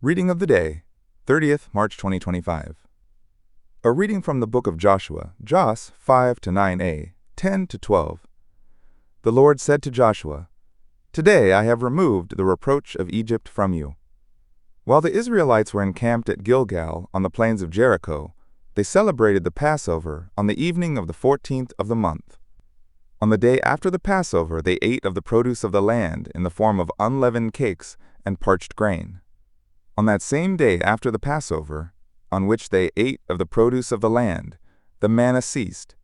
Reading of the day, 30th March 2025. A reading from the book of Joshua, Jos 5-9a, 10-12. The Lord said to Joshua, "Today I have removed the reproach of Egypt from you." While the Israelites were encamped at Gilgal on the plains of Jericho, they celebrated the Passover on the evening of the 14th of the month. On the day after the Passover, they ate of the produce of the land in the form of unleavened cakes and parched grain. On that same day after the Passover, on which they ate of the produce of the land, the manna ceased.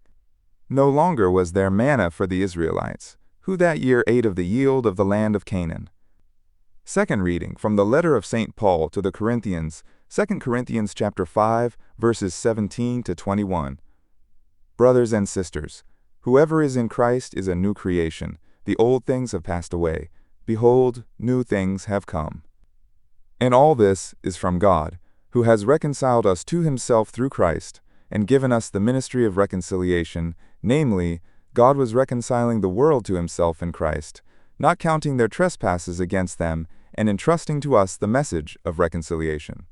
No longer was there manna for the Israelites, who that year ate of the yield of the land of Canaan. Second reading from the letter of St. Paul to the Corinthians, 2 Corinthians chapter 5, verses 17-21. Brothers and sisters, whoever is in Christ is a new creation. The old things have passed away. Behold, new things have come. And all this is from God, who has reconciled us to himself through Christ, and given us the ministry of reconciliation, namely, God was reconciling the world to himself in Christ, not counting their trespasses against them, and entrusting to us the message of reconciliation.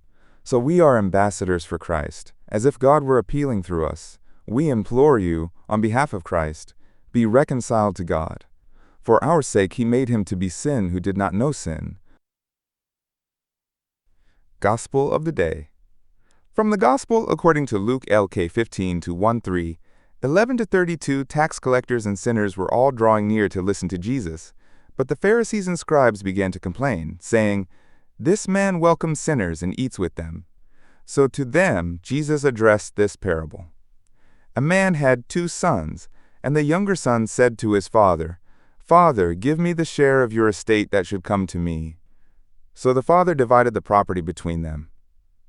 So we are ambassadors for Christ, as if God were appealing through us. We implore you, on behalf of Christ, be reconciled to God. For our sake he made him to be sin who did not know sin. Gospel of the Day. From the Gospel according to Luke LK 15-1-3, 11-32 tax collectors and sinners were all drawing near to listen to Jesus, but the Pharisees and scribes began to complain, saying, "This man welcomes sinners and eats with them." So to them Jesus addressed this parable. A man had 2 sons, and the younger son said to his father, "Father, give me the share of your estate that should come to me." So the father divided the property between them.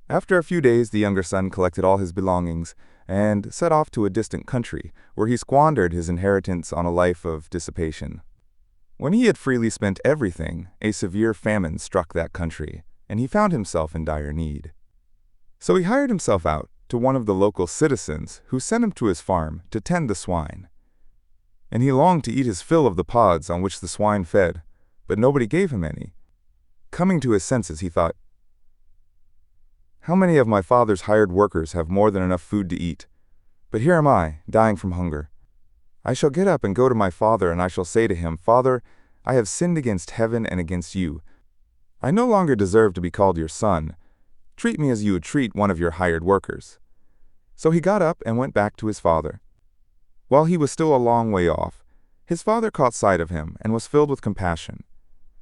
After a few days, the younger son collected all his belongings and set off to a distant country, where he squandered his inheritance on a life of dissipation. When he had freely spent everything, a severe famine struck that country, and he found himself in dire need. So he hired himself out to one of the local citizens, who sent him to his farm to tend the swine. And he longed to eat his fill of the pods on which the swine fed, but nobody gave him any. Coming to his senses, he thought, "How many of my father's hired workers have more than enough food to eat? But here am I, dying from hunger. I shall get up and go to my father, and I shall say to him, 'Father, I have sinned against heaven and against you. I no longer deserve to be called your son. Treat me as you would treat one of your hired workers.' So he got up and went back to his father. While he was still a long way off, his father caught sight of him and was filled with compassion.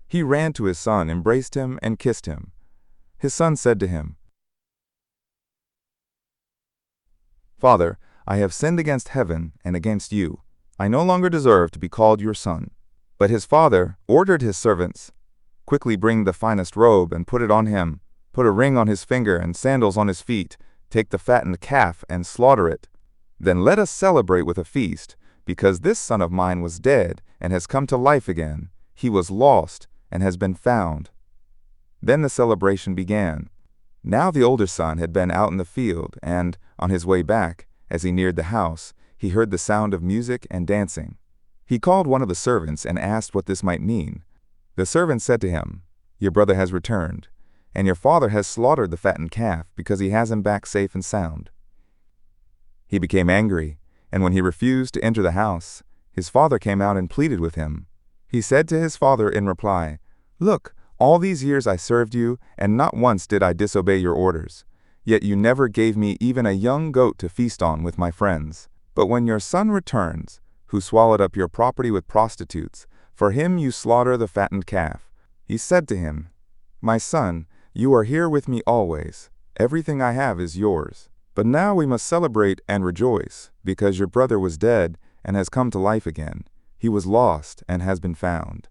He ran to his son, embraced him, and kissed him. His son said to him, 'Father, I have sinned against heaven and against you. I no longer deserve to be called your son.' But his father ordered his servants, 'Quickly bring the finest robe and put it on him. Put a ring on his finger and sandals on his feet. Take the fattened calf and slaughter it. Then let us celebrate with a feast, because this son of mine was dead and has come to life again. He was lost and has been found.' Then the celebration began. Now the older son had been out in the field, and, on his way back, as he neared the house, he heard the sound of music and dancing. He called one of the servants and asked what this might mean. The servant said to him, 'Your brother has returned, and your father has slaughtered the fattened calf because he has him back safe and sound.' He became angry, and when he refused to enter the house, his father came out and pleaded with him. He said to his father in reply, 'Look, all these years I served you, and not once did I disobey your orders. Yet you never gave me even a young goat to feast on with my friends. But when your son returns, who swallowed up your property with prostitutes, for him you slaughter the fattened calf.' He said to him, 'My son, you are here with me always. Everything I have is yours. But now we must celebrate and rejoice, because your brother was dead and has come to life again. He was lost and has been found.'